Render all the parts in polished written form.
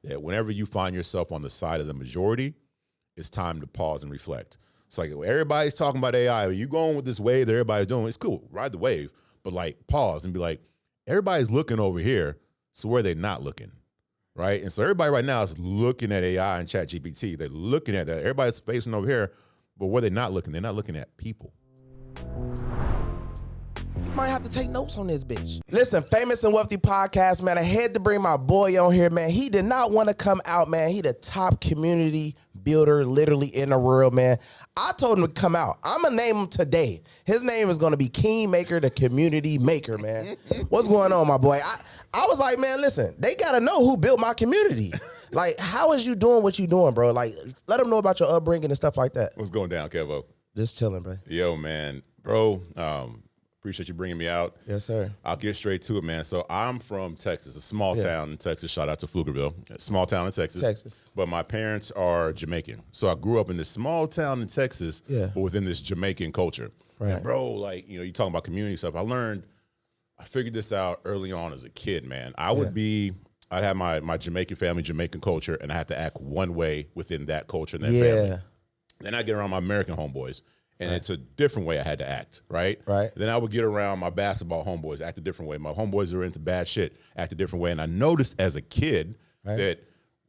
that whenever you find yourself on the side of the majority, it's time to pause and reflect. It's like everybody's talking about AI. Are you going with this wave that everybody's doing? It's cool. Ride the wave. But like pause and be like, everybody's looking over here. So where are they not looking? Right? And so everybody right now is looking at AI and ChatGPT. They're looking at that. Everybody's facing over here. But where they're not looking, they're not looking at people. You might have to take notes on this bitch. Listen, Famous and Wealthy Podcast, man, I had to bring my boy on here, man. He did not want to come out, man. He the top community builder literally in the world, man. I told him to come out. I'm going to name him today. His name is going to be Kingmaker, the community maker, man. What's going on, my boy? I was like, man, listen, they got to know who built my community. Like, how is you doing what you doing, bro? Like, let them know about your upbringing and stuff like that. What's going down, Kevo? Just chilling, bro. Yo, man. Bro, appreciate you bringing me out. Yes, sir. I'll get straight to it, man. So I'm from Texas, a small town in Texas. Shout out to Pflugerville. A small town in Texas. But my parents are Jamaican. So I grew up in this small town in Texas, but within this Jamaican culture. Right. And bro, like, you know, you talking about community stuff. I figured this out early on as a kid, man. I'd have my Jamaican family, Jamaican culture, and I had to act one way within that culture and that family. Then I get around my American homeboys, and it's a different way I had to act, right? Then I would get around my basketball homeboys, act a different way. My homeboys are into bad shit, act a different way. And I noticed as a kid that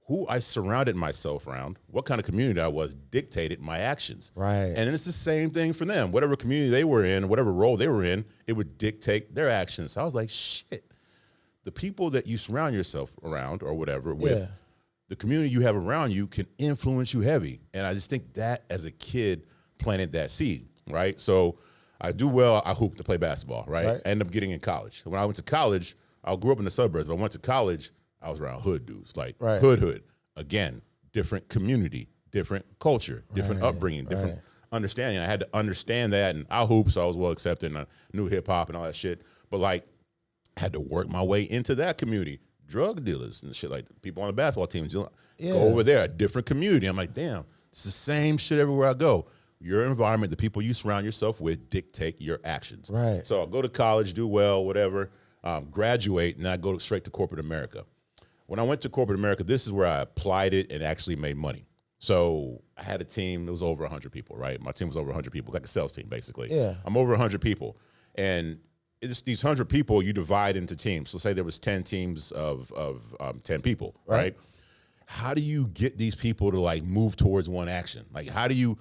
who I surrounded myself around, what kind of community I was, dictated my actions. And it's the same thing for them. Whatever community they were in, whatever role they were in, it would dictate their actions. So I was like, shit. The people that you surround yourself around or whatever with, the community you have around you can influence you heavy. And I just think that as a kid planted that seed, right? So I do well, I hoop to play basketball, right? I end up getting in college. When I went to college, I grew up in the suburbs, but I went to college, I was around hood dudes, like hood. Again, different community, different culture, different upbringing, different understanding. I had to understand that, and I hoop, so I was well accepted, and I knew hip hop and all that shit. But like, I had to work my way into that community. Drug dealers and shit, like people on the basketball teams, go over there, a different community. I'm like, damn, it's the same shit everywhere I go. Your environment, the people you surround yourself with dictate your actions. So I'll go to college, do well, whatever, graduate, and then I go straight to corporate America. When I went to corporate America, this is where I applied it and actually made money. So I had a team, it was over 100 people, right? My team was over 100 people, like a sales team, basically. I'm over 100 people. And it's these 100 people you divide into teams. So say there was 10 teams of 10 people, right? How do you get these people to like move towards one action? Like how do you,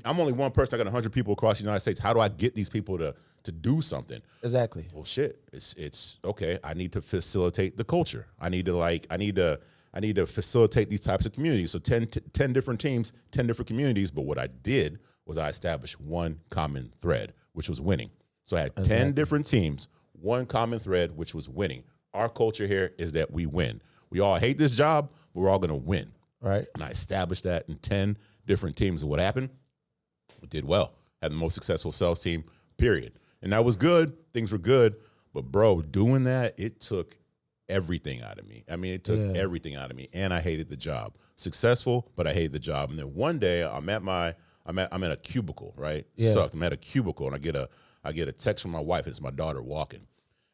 I'm only one person, I got 100 people across the United States. How do I get these people to do something? Exactly. Well, shit, it's okay. I need to facilitate the culture. I need to facilitate these types of communities. So 10 different teams, 10 different communities. But what I did was I established one common thread, which was winning. So I had 10 different teams, one common thread, which was winning. Our culture here is that we win. We all hate this job, but we're all going to win. And I established that in 10 different teams. And what happened? We did well. Had the most successful sales team, period. And that was good. Things were good. But, bro, doing that, it took everything out of me. I mean, it took everything out of me. And I hated the job. Successful, but I hated the job. And then one day I'm in a cubicle, right? Sucked. I'm at a cubicle, and I get a text from my wife. It's my daughter walking.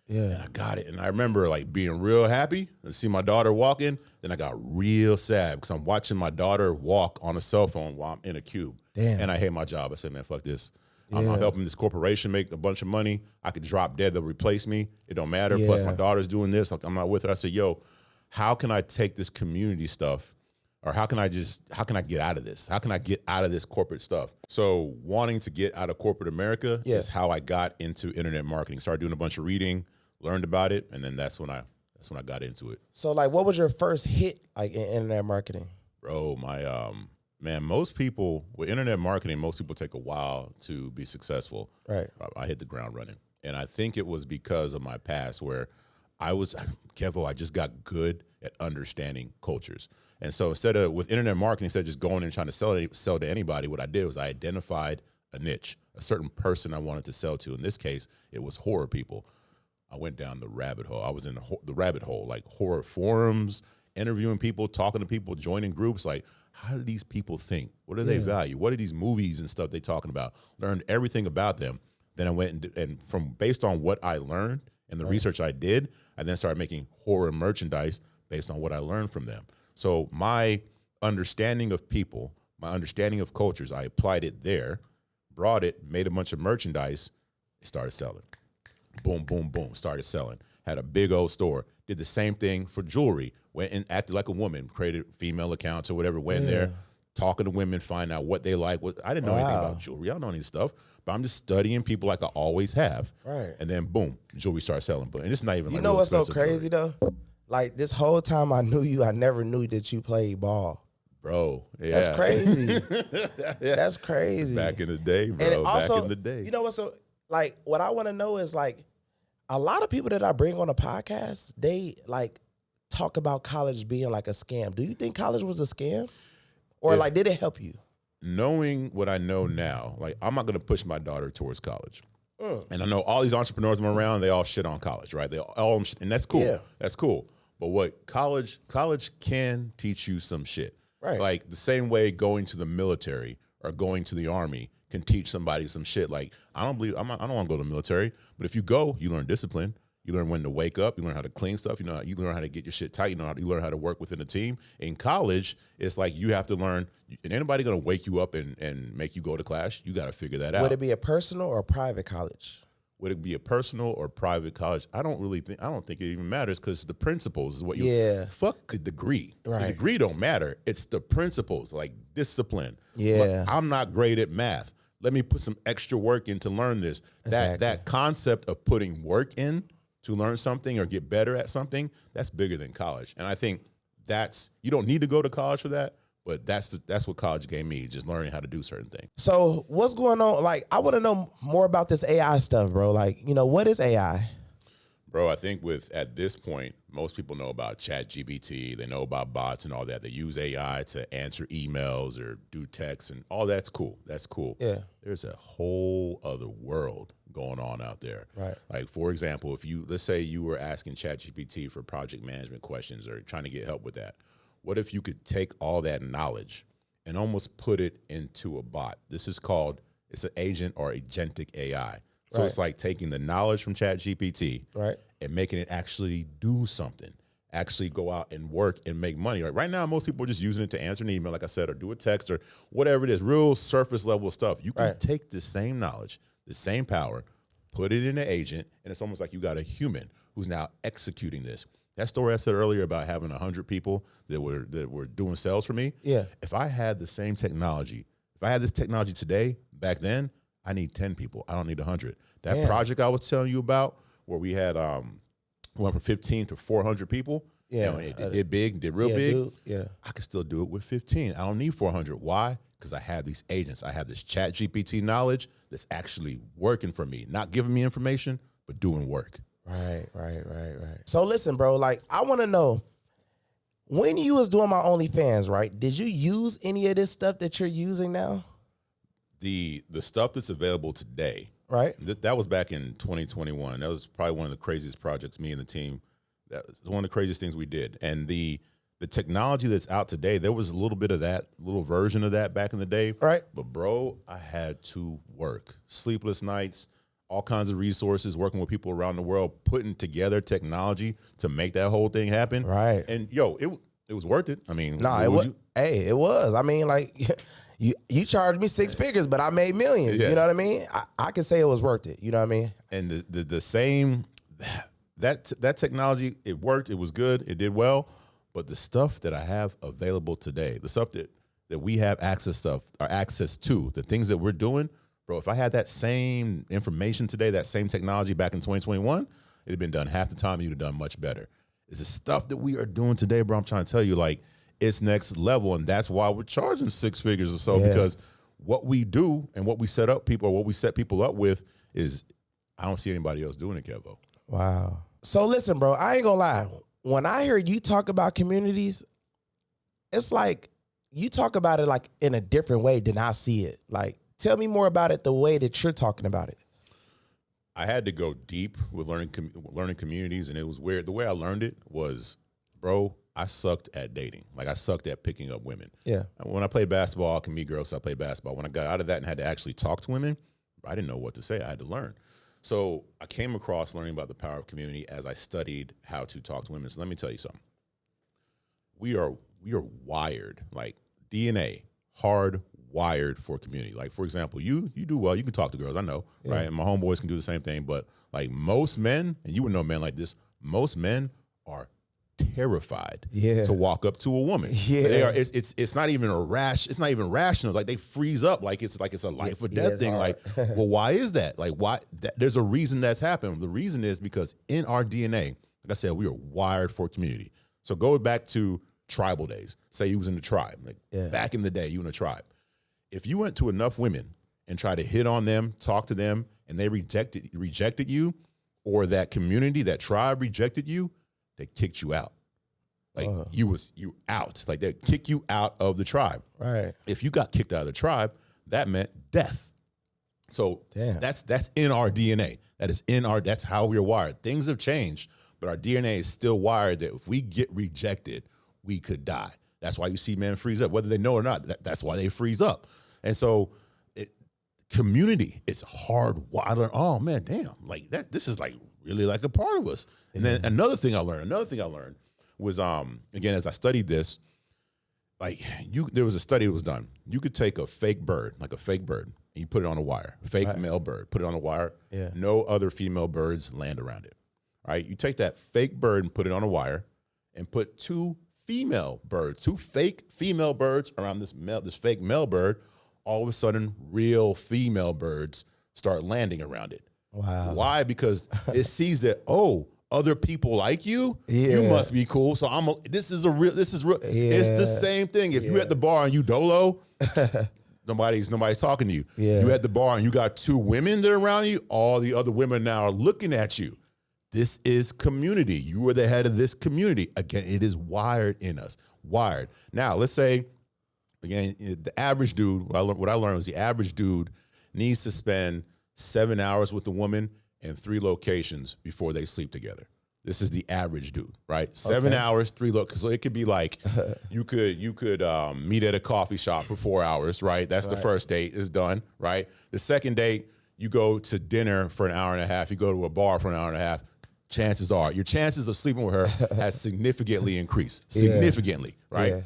And I got it. And I remember like being real happy and see my daughter walking. Then I got real sad because I'm watching my daughter walk on a cell phone while I'm in a cube. And I hate my job. I said, man, fuck this. I'm helping this corporation make a bunch of money. I could drop dead. They'll replace me. It don't matter. Plus my daughter's doing this. I'm not with her. I said, yo, how can I take this community stuff, or how can I get out of this? How can I get out of this corporate stuff? So wanting to get out of corporate America is how I got into internet marketing. Started doing a bunch of reading, learned about it, and then that's when I got into it. So like, what was your first hit like in internet marketing? Bro, my man, most people with internet marketing, most people take a while to be successful. I hit the ground running, and I think it was because of my past where I just got good at understanding cultures. And so with internet marketing, instead of just going and trying to sell to anybody, what I did was I identified a niche, a certain person I wanted to sell to. In this case, it was horror people. I went down the rabbit hole. I was in the rabbit hole, like horror forums, interviewing people, talking to people, joining groups. Like, how do these people think? What do they value? What are these movies and stuff they talking about? Learned everything about them. Then I went based on what I learned and the research I did, I then started making horror merchandise based on what I learned from them. So my understanding of people, my understanding of cultures, I applied it there, brought it, made a bunch of merchandise, started selling. Boom, boom, boom, started selling. Had a big old store. Did the same thing for jewelry. Went and acted like a woman, created female accounts or whatever, went there, talking to women, find out what they like. I didn't know anything about jewelry. I don't know any stuff, but I'm just studying people like I always have. Right. And then boom, jewelry starts selling. But and it's not even you like know what's so crazy jewelry. though? Like this whole time I knew you, I never knew that you played ball. Bro, yeah. That's crazy. That's crazy. Back in the day, bro. And also, back in the day. You know what's so like what I want to know is like a lot of people that I bring on a podcast, they like talk about college being like a scam. Do you think college was a scam? Or like did it help you? Knowing what I know now, like I'm not gonna push my daughter towards college. And I know all these entrepreneurs I'm around, they all shit on college, right? They all, and that's cool. Yeah. That's cool. But what college can teach you some shit. Right. Like the same way going to the military or going to the army can teach somebody some shit. Like I don't want to go to the military, but if you go, you learn discipline. You learn when to wake up. You learn how to clean stuff. You learn how to get your shit tight. You learn how to work within a team. In college, it's like you have to learn. And anybody gonna wake you up and make you go to class? You got to figure that out. Would it be a personal or a private college? Would it be a personal or private college? I don't think it even matters because the principles is what you. Fuck the degree. Right. The degree don't matter. It's the principles, like discipline. Yeah. Look, I'm not great at math. Let me put some extra work in to learn this. Exactly. That concept of putting work in to learn something or get better at something, that's bigger than college. And I think you don't need to go to college for that, but that's what college gave me, just learning how to do certain things. So what's going on? Like, I want to know more about this AI stuff, bro. Like, what is AI? Bro, I think at this point, most people know about ChatGPT. They know about bots and all that. They use AI to answer emails or do texts and all that's cool. That's cool. Yeah. There's a whole other world going on out there. Right. Like, for example, let's say you were asking ChatGPT for project management questions or trying to get help with that. What if you could take all that knowledge and almost put it into a bot? It's an agent or agentic AI. So It's like taking the knowledge from ChatGPT and making it actually do something, actually go out and work and make money. Right now, most people are just using it to answer an email, like I said, or do a text or whatever it is, real surface level stuff. You can take the same knowledge, the same power, put it in an agent, and it's almost like you got a human who's now executing this. That story I said earlier about having 100 people that were doing sales for me. Yeah. If I had the same technology, if I had this technology today, back then, I need 10 people. I don't need 100. That project I was telling you about where we had went from 15 to 400 people. Yeah. It did real big. Dude, yeah. I could still do it with 15. I don't need 400. Why? Because I have these agents. I have this ChatGPT knowledge that's actually working for me, not giving me information, but doing work. Right. So listen, bro, like I want to know, when you was doing my OnlyFans, right, did you use any of this stuff that you're using now? The stuff that's available today, right? That was back in 2021. That was probably one of the craziest projects me and the team. That was one of the craziest things we did. And the technology that's out today, there was a little bit of that, little version of that back in the day. Right. But bro, I had to work, sleepless nights, all kinds of resources, working with people around the world, putting together technology to make that whole thing happen. Right. And it was worth it. I mean, it was. Hey, it was. I mean, like. You charged me 6 figures, but I made millions. Yes. You know what I mean? I can say it was worth it. You know what I mean? And the same, that technology, it worked. It was good. It did well. But the stuff that I have available today, the stuff that we have access to, the things that we're doing, bro, if I had that same information today, that same technology back in 2021, it'd have been done half the time. You'd have done much better. It's the stuff that we are doing today, bro. I'm trying to tell you, like, it's next level, and that's why we're charging 6 figures or so, because what we do and what we set people up with is, I don't see anybody else doing it, Kevo. Wow. So listen, bro, I ain't gonna lie. When I hear you talk about communities, it's like you talk about it like in a different way than I see it. Like, tell me more about it the way that you're talking about it. I had to go deep with learning communities, and it was weird. The way I learned it was, bro, I sucked at dating. Like, I sucked at picking up women. Yeah. When I played basketball, I can meet girls, so I played basketball. When I got out of that and had to actually talk to women, I didn't know what to say. I had to learn. So I came across learning about the power of community as I studied how to talk to women. So let me tell you something. we are wired, like DNA, hardwired for community. Like, for example, you do well, you can talk to girls, I know, right? And my homeboys can do the same thing, but like most men, and you would know men like this, most men are terrified to walk up to a woman. They are. It's not even it's not even rational. It's like they freeze up, like it's a life or death thing. Like, well, why is that? Like, why? There's a reason that's happened. The reason is because in our DNA, like I said, we are wired for community. So go back to tribal days. Say you was in the tribe, like back in the day, you in a tribe. If you went to enough women and tried to hit on them, talk to them, and they rejected you, or that community, that tribe rejected you, they kicked you out. Like you out. Like they kick you out of the tribe. Right. If you got kicked out of the tribe, that meant death. So that's in our DNA. That's how we're wired. Things have changed, but our DNA is still wired that if we get rejected, we could die. That's why you see men freeze up, whether they know or not. That's why they freeze up. And so community, it's hardwired. Oh man, damn. Like that, this is like really like a part of us. And then another thing I learned was, again, as I studied this, like there was a study that was done. You could take a fake bird, and you put it on a wire, fake male bird, put it on a wire. No other female birds land around it, right? You take that fake bird and put it on a wire and put two fake female birds around this fake male bird. All of a sudden, real female birds start landing around it. Wow. Why? Because it sees that, other people like you. You must be cool. So this is real. It's the same thing. If you at the bar and you dolo, nobody's talking to you. You at the bar and you got two women that are around you. All the other women now are looking at you. This is community. You are the head of this community. Again, it is wired in us. Wired. Now, let's say, again, the average dude, what I learned was the average dude needs to spend 7 hours with the woman in 3 locations before they sleep together. This is the average dude, right? 7 hours, 3 locations. So it could be like you could meet at a coffee shop for 4 hours, right? That's the first date is done, right? The second date, you go to dinner for an hour and a half. You go to a bar for an hour and a half. Chances are your chances of sleeping with her has significantly increased, right?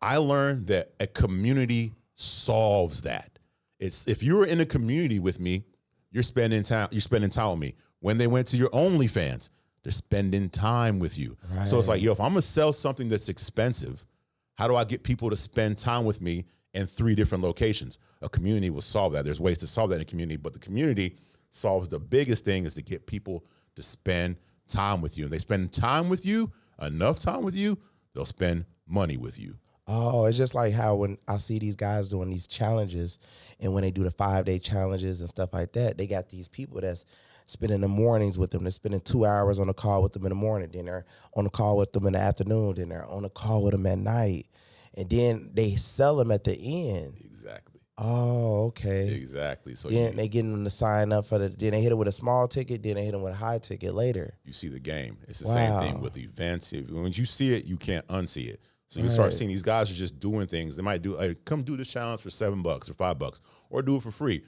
I learned that a community solves that. If you're in a community with me, you're spending time with me. When they went to your OnlyFans, they're spending time with you. Right. So it's like, if I'm gonna sell something that's expensive, how do I get people to spend time with me in 3 different locations? A community will solve that. There's ways to solve that in a community, but the community solves the biggest thing is to get people to spend time with you. And they spend time with you, enough time with you, they'll spend money with you. Oh, it's just like how when I see these guys doing these challenges and when they do the 5-day challenges and stuff like that, they got these people that's spending the mornings with them. They're spending 2 hours on the call with them in the morning. Then they're on the call with them in the afternoon. Then they're on the call with them at night. And then they sell them at the end. Exactly. Oh, okay. Exactly. So then they get them to sign up for then they hit them with a small ticket, then they hit them with a high ticket later. You see the game. It's the same thing with events. When you see it, you can't unsee it. So you start seeing these guys are just doing things. They might do, hey, come do this challenge for $7 or $5 or do it for free.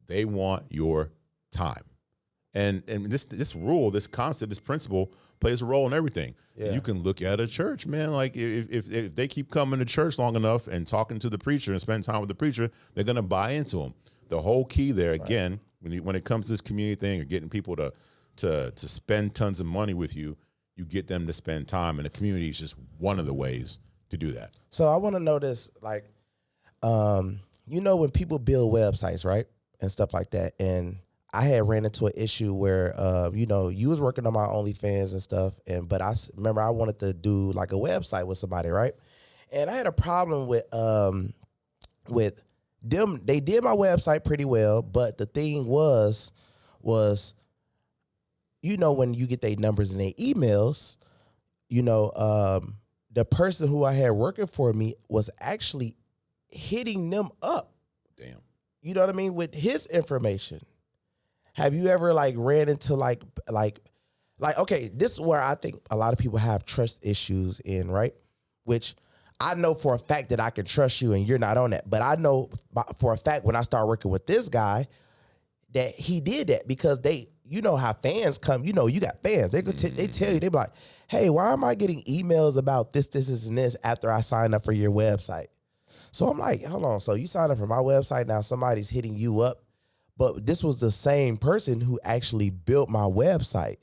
They want your time. And this rule, this concept, this principle plays a role in everything. Yeah. You can look at a church, man. Like if they keep coming to church long enough and talking to the preacher and spending time with the preacher, they're gonna buy into him. The whole key there, again, when it comes to this community thing or getting people to spend tons of money with you, you get them to spend time, and the community is just one of the ways to do that. So I want to know this, like, when people build websites, right, and stuff like that, and I had ran into an issue where, you was working on my OnlyFans and stuff, but I remember I wanted to do like a website with somebody, right? And I had a problem with them. They did my website pretty well, but the thing was, when you get their numbers and their emails, the person who I had working for me was actually hitting them up. Damn. You know what I mean? With his information. Have you ever ran into like, okay, this is where I think a lot of people have trust issues in, right? Which I know for a fact that I can trust you and you're not on that. But I know for a fact when I start working with this guy that he did that because you know how fans come. You know, you got fans. They could they tell you, they be like, hey, why am I getting emails about this, and this after I sign up for your website? So I'm like, hold on. So you signed up for my website. Now somebody's hitting you up. But this was the same person who actually built my website.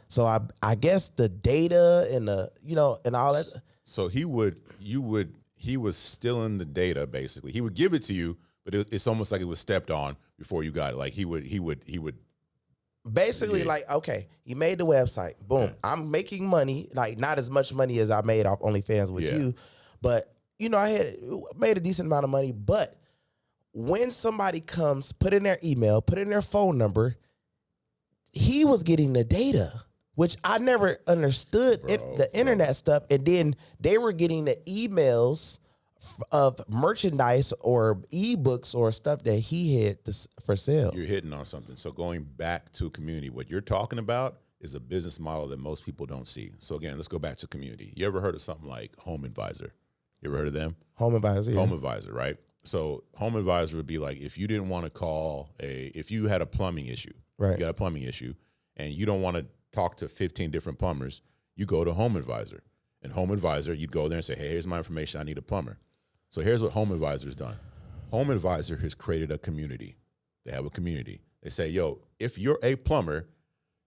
So I guess the data and the, you know, and all that. So he was stealing the data, basically. He would give it to you, but it's almost like it was stepped on before you got it. Like he would basically, like, okay, you made the website. Boom. Yeah. I'm making money, like not as much money as I made off OnlyFans with you. But, you know, I had made a decent amount of money. But when somebody comes, put in their email, put in their phone number, he was getting the data, which I never understood the internet stuff. And then they were getting the emails of merchandise or ebooks or stuff that he had for sale. You're hitting on something. So going back to community, what you're talking about is a business model that most people don't see. So again, let's go back to community. You ever heard of something like Home Advisor? You ever heard of them? Home Advisor, yeah. Home Advisor, right? So Home Advisor would be like if you didn't want to call if you had a plumbing issue, right? You got a plumbing issue, and you don't want to talk to 15 different plumbers, you go to Home Advisor. And Home Advisor, you'd go there and say, hey, here's my information, I need a plumber. So here's what Home Advisor's done. Home Advisor has created a community. They have a community. They say, yo, if you're a plumber,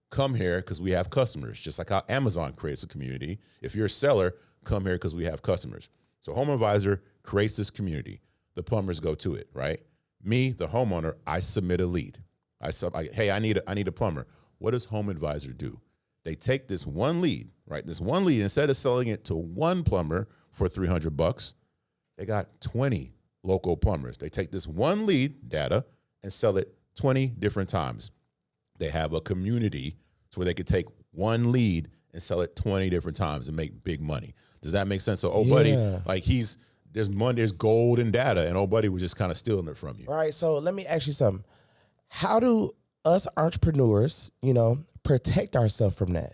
come here because we have customers, just like how Amazon creates a community. If you're a seller, come here because we have customers. So Home Advisor creates this community. The plumbers go to it, right? Me, the homeowner, I submit a lead. Hey, I need a plumber. What does Home Advisor do? They take this one lead, right? This one lead, instead of selling it to one plumber for $300, they got 20 local plumbers. They take this one lead data and sell it 20 different times. They have a community so where they could take one lead and sell it 20 different times and make big money. Does that make sense? So, buddy, like there's money, there's gold in data, and buddy was just kind of stealing it from you. All right, so let me ask you something. How do us entrepreneurs, you know, protect ourselves from that?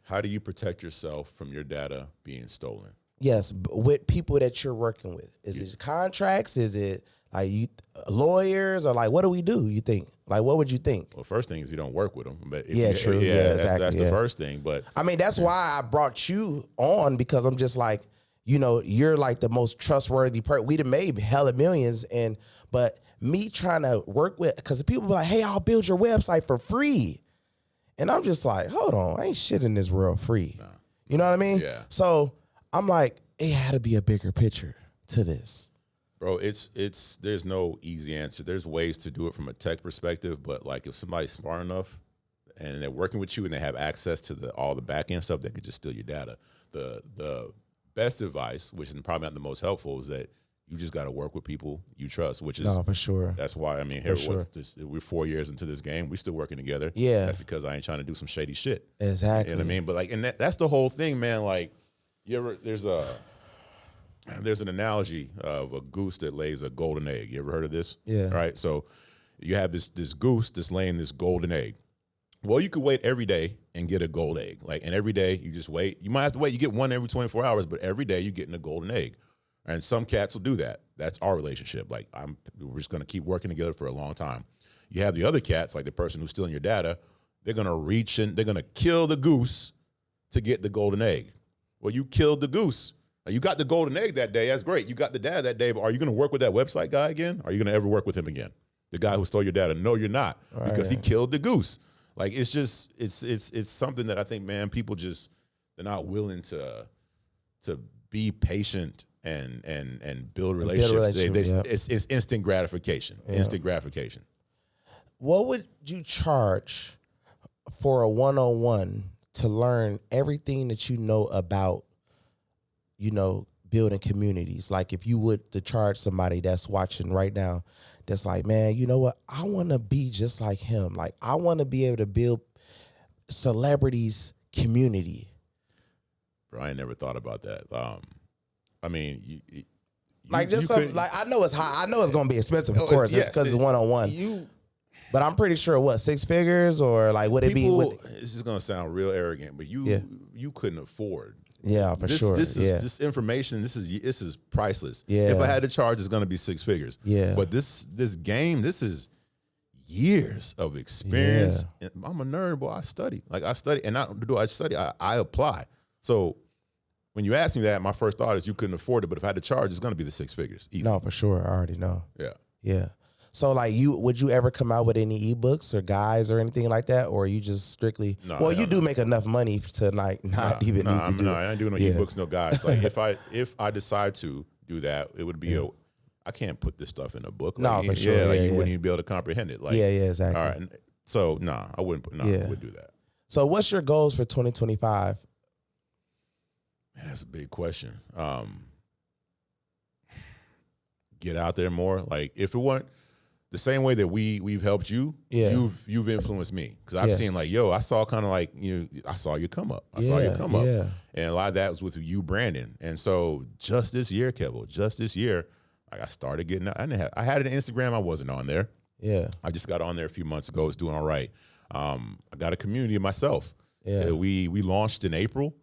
How do you protect yourself from your data being stolen? Yes, with people that you're working with. Is it contracts? Is it like lawyers? Or like, what do we do, you think? Like, what would you think? Well, first thing is you don't work with them. But true. Exactly. That's the first thing. But I mean, that's why I brought you on, because I'm just like, you know, you're like the most trustworthy person. We'd have made hella millions, but me trying to work with, because people be like, hey, I'll build your website for free. And I'm just like, hold on, ain't shit in this world free. Nah. You know what I mean? Yeah. So I'm like, it had to be a bigger picture to this. Bro, there's no easy answer. There's ways to do it from a tech perspective, but like if somebody's smart enough and they're working with you and they have access to all the back end stuff, they could just steal your data. The best advice, which is probably not the most helpful, is that you just got to work with people you trust, which is for sure. That's why, I mean, here we're 4 years into this game. We're still working together. Yeah. That's because I ain't trying to do some shady shit. Exactly. You know what I mean? But like, and that's the whole thing, man. Like, there's an analogy of a goose that lays a golden egg. You ever heard of this? Yeah. Right. So you have this goose that's laying this golden egg. Well, you could wait every day and get a gold egg. And every day you just wait. You might have to wait. You get one every 24 hours, but every day you're getting a golden egg. And some cats will do that. That's our relationship. Like, we're just going to keep working together for a long time. You have the other cats, like the person who's stealing your data. They're going to reach in. They're going to kill the goose to get the golden egg. Well, you killed the goose. Now, you got the golden egg that day. That's great. You got the data that day. But are you going to work with that website guy again? Are you going to ever work with him again? The guy who stole your data? No, you're not, because he killed the goose. Like, it's just it's something that I think, man, people just, they're not willing to be patient and build relationships. It's instant gratification. Yeah. Instant gratification. What would you charge for a one-on-one to learn everything that you know about, you know, building communities? Like, if you would to charge somebody that's watching right now, that's like, man, you know what? I want to be just like him. Like, I want to be able to build celebrities' community. Bro, I ain't never thought about that. I mean, I know it's high. I know it's gonna be expensive, of course, just because it's one-on-one. But I'm pretty sure, what, 6 figures, or like, would it be? This is gonna sound real arrogant, but you couldn't afford. Yeah, for sure. This information, this is priceless. Yeah. If I had to charge, it's gonna be 6 figures. Yeah. But this game, this is years of experience. And I'm a nerd, boy. I study. Like I study, and not do I study, I apply. So when you ask me that, my first thought is you couldn't afford it, but if I had to charge, it's going to be the 6 figures. Easy. No, for sure. I already know. Yeah. Yeah. So like would you ever come out with any ebooks or guides or anything like that? Or are you just strictly, well, you do make enough money to like not even need to do it. I ain't doing no ebooks, no guides. Like if I decide to do that, it would be I can't put this stuff in a book. Like, no, for sure. Like you wouldn't even be able to comprehend it. Like, exactly. All right. So I wouldn't I wouldn't do that. So what's your goals for 2025? Man, that's a big question. Get out there more. Like if it weren't the same way that we've helped you, you've influenced me. Because I've seen like, I saw kind of like, I saw you come up. I saw you come up. And a lot of that was with you, Brandon. And so just this year, Kevo, like I started getting out. I had an Instagram. I wasn't on there. Yeah. I just got on there a few months ago. It's doing all right. I got a community of myself. Yeah. We launched in April.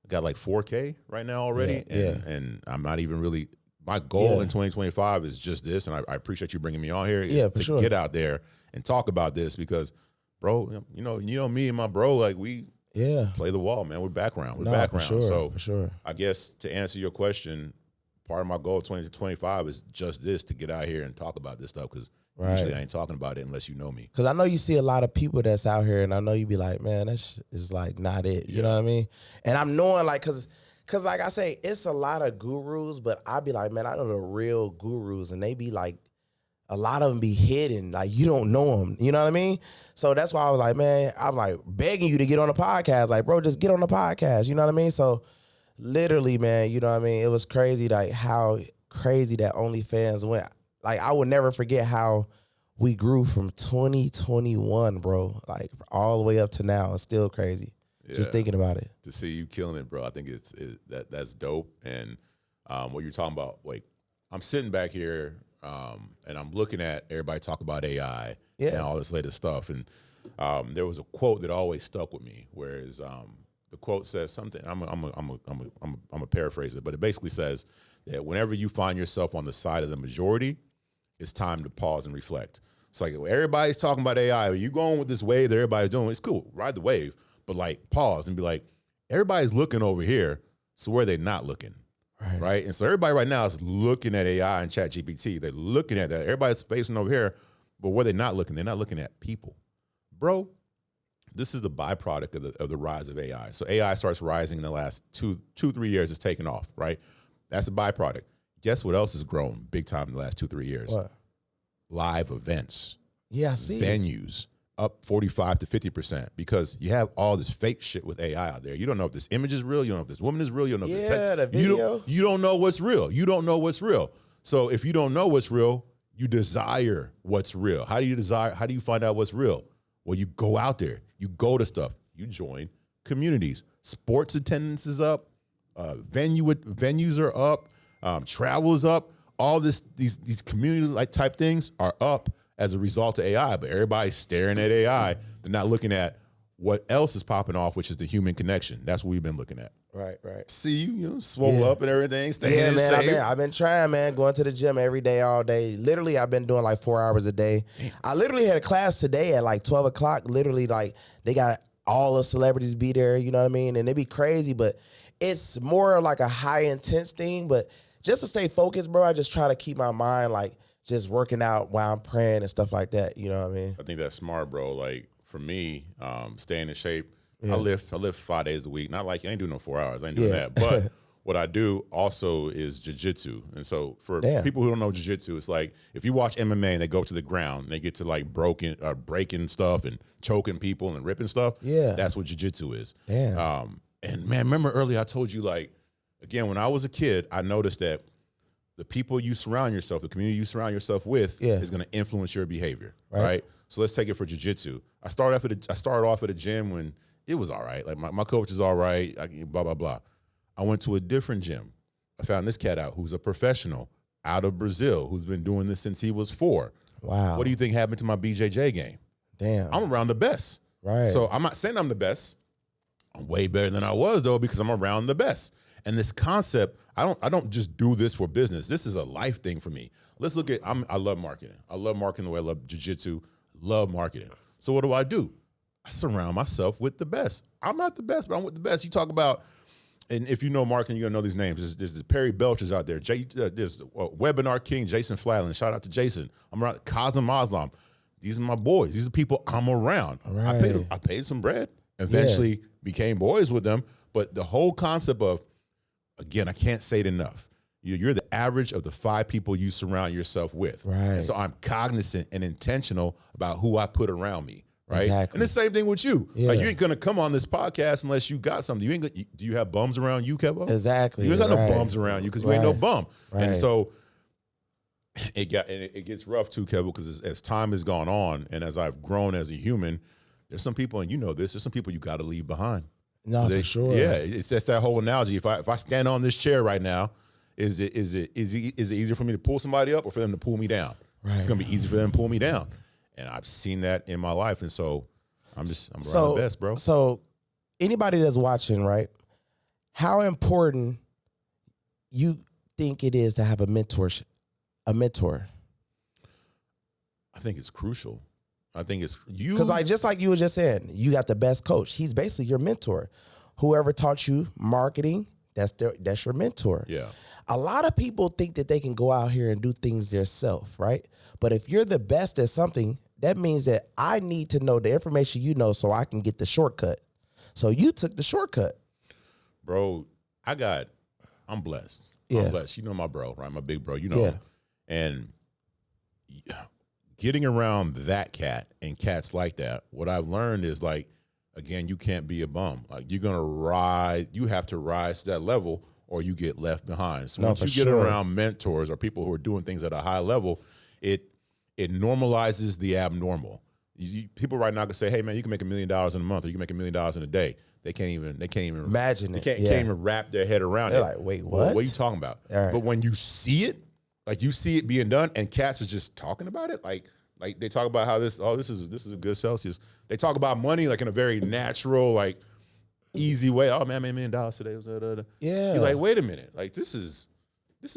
I got like 4K right now already. And I'm not even really, my goal in 2025 is just this. And I appreciate you bringing me on here is to get out there and talk about this because, bro, you know me and my bro, like we play the wall, man. We're background. For sure, for sure. I guess to answer your question, part of my goal 2025 is just this, to get out here and talk about this stuff because usually I ain't talking about it unless you know me. Because I know you see a lot of people that's out here, and I know you be like, man, that is like not it. You know what I mean? And I'm knowing like, because like I say, it's a lot of gurus, but I be like, man, I know the real gurus, and they be like, a lot of them be hidden. Like, you don't know them. You know what I mean? So that's why I was like, man, I'm like begging you to get on the podcast. Like, bro, just get on the podcast. You know what I mean? So literally, man, you know what I mean? It was crazy, like how crazy that OnlyFans went. Like, I would never forget how we grew from 2021, bro, like all the way up to now. It's still crazy. Just thinking about it. To see you killing it, bro, I think that's dope. And what you're talking about, like, I'm sitting back here and I'm looking at everybody talk about AI and all this latest stuff. And there was a quote that always stuck with me, whereas the quote says something. I'm a paraphrase it, but it basically says that whenever you find yourself on the side of the majority, it's time to pause and reflect. It's like everybody's talking about AI. You going with this wave that everybody's doing? It's cool, ride the wave, but like pause and be like, everybody's looking over here, so where are they not looking? Right? And so everybody right now is looking at AI and ChatGPT. They're looking at that. Everybody's facing over here, but where they not looking? They're not looking at people, bro. This is the byproduct of the rise of AI. So AI starts rising in the last 2-3 years. It's taken off, right? That's a byproduct. Guess what else has grown big time in the last 2-3 years? What? Live events. Yeah, I see. Venues up 45 to 50% because you have all this fake shit with AI out there. You don't know if this image is real. You don't know if this woman is real. You don't know if this the video. You don't know what's real. You don't know what's real. So if you don't know what's real, you desire what's real. How do you find out what's real? Well, you go out there. You go to stuff. You join communities. Sports attendance is up. Venues are up. Travel is up. All these community like type things are up as a result of AI. But everybody's staring at AI. They're not looking at what else is popping off, which is the human connection. That's what we've been looking at. Right. See you swole up and everything. Staying in shape. I've been trying, man. Going to the gym every day, all day. Literally, I've been doing like 4 hours a day. Damn. I literally had a class today at like 12 o'clock. Literally, like they got all the celebrities be there. You know what I mean? And they be crazy, but it's more like a high intense thing. But just to stay focused, bro, I just try to keep my mind like just working out while I'm praying and stuff like that. You know what I mean? I think that's smart, bro. Like for me, staying in shape. I lift 5 days a week. Not like I ain't doing no 4 hours. I ain't doing that. But what I do also is jiu-jitsu. And so for people who don't know jiu-jitsu, it's like if you watch MMA and they go to the ground and they get to like breaking stuff and choking people and ripping stuff. Yeah. That's what jiu-jitsu is. Damn. And man, remember earlier I told you, like, again, when I was a kid, I noticed that the people you surround yourself, the community you surround yourself with is going to influence your behavior. Right? So let's take it for jiu-jitsu. I started off at a gym when it was all right. Like my coach is all right, blah, blah, blah. I went to a different gym. I found this cat out who's a professional out of Brazil who's been doing this since he was 4. Wow. What do you think happened to my BJJ game? Damn. I'm around the best. Right. So I'm not saying I'm the best. I'm way better than I was, though, because I'm around the best. And this concept, I don't just do this for business. This is a life thing for me. Let's look at, I love marketing. I love marketing the way I love jiu-jitsu. love marketing. So what do? I surround myself with the best. I'm not the best, but I'm with the best. You talk about, and if you know marketing, you're gonna know these names. There's Perry Belcher's out there. There's Webinar King, Jason Flatlin. Shout out to Jason. I'm around 𝐻𝐚. These are my boys. These are people I'm around. Right. I paid some bread. Eventually became boys with them. But the whole concept of, again, I can't say it enough. You're the average of the 5 people you surround yourself with. Right. And so I'm cognizant and intentional about who I put around me. Right. Exactly. And the same thing with you. Yeah. Like, you ain't gonna come on this podcast unless you got something. Do you have bums around you, Kevo? Exactly. You ain't got no bums around you because you ain't no bum. Right. And so it gets rough too, Kevo, because as time has gone on and as I've grown as a human, there's some people, and you know this, there's some people you got to leave behind. No, for sure. Yeah, it's just that whole analogy. If I stand on this chair right now, is it easier for me to pull somebody up or for them to pull me down? Right. It's gonna be easy for them to pull me down, and I've seen that in my life, and so I'm around the best, bro. So anybody that's watching, right? How important you think it is to have a mentor? I think it's crucial. I think it's you. Because like, just like you were just saying, you got the best coach. He's basically your mentor. Whoever taught you marketing, that's your mentor. Yeah. A lot of people think that they can go out here and do things themselves, right? But if you're the best at something, that means that I need to know the information you know so I can get the shortcut. So you took the shortcut. Bro, I'm blessed. Yeah. I'm blessed. You know my bro, right? My big bro, you know him. And getting around that cat and cats like that, what I've learned is, like, again, you can't be a bum. Like, you have to rise to that level or you get left behind. So once you get around mentors or people who are doing things at a high level, it normalizes the abnormal. People right now can say, hey man, you can make $1 million in a month or you can make $1 million in a day. They can't even imagine it. Can't even wrap their head around They're it. like, wait, what what are you talking about? Right. But when you see it, like you see it being done, and cats are just talking about it, like they talk about how this is a good Celsius. They talk about money like in a very natural, like easy way. Oh man, I made $1 million today. Yeah. You're like, wait a minute, like this is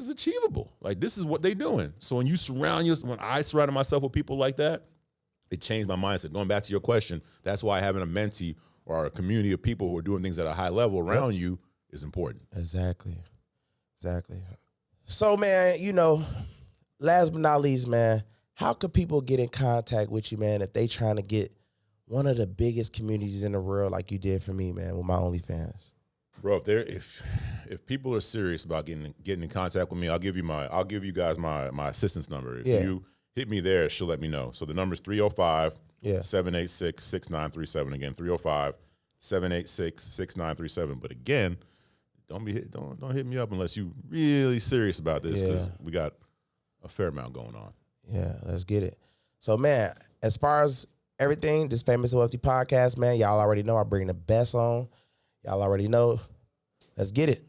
achievable. Like this is what they doing. So when I surrounded myself with people like that, it changed my mindset. Going back to your question, that's why having a mentee or a community of people who are doing things at a high level around you is important. Exactly. So, man, last but not least, man, how could people get in contact with you, man, if they trying to get one of the biggest communities in the world like you did for me, man, with my OnlyFans? Bro, if people are serious about getting in contact with me, I'll give you guys my assistant's number. If you hit me there, she'll let me know. So the number is 305-786-6937. Again, 305-786-6937. But again, don't hit me up unless you really serious about this, because we got a fair amount going on. Yeah, let's get it. So, man, as far as everything, this Famous and Wealthy podcast, man, y'all already know I bring the best on. Y'all already know. Let's get it.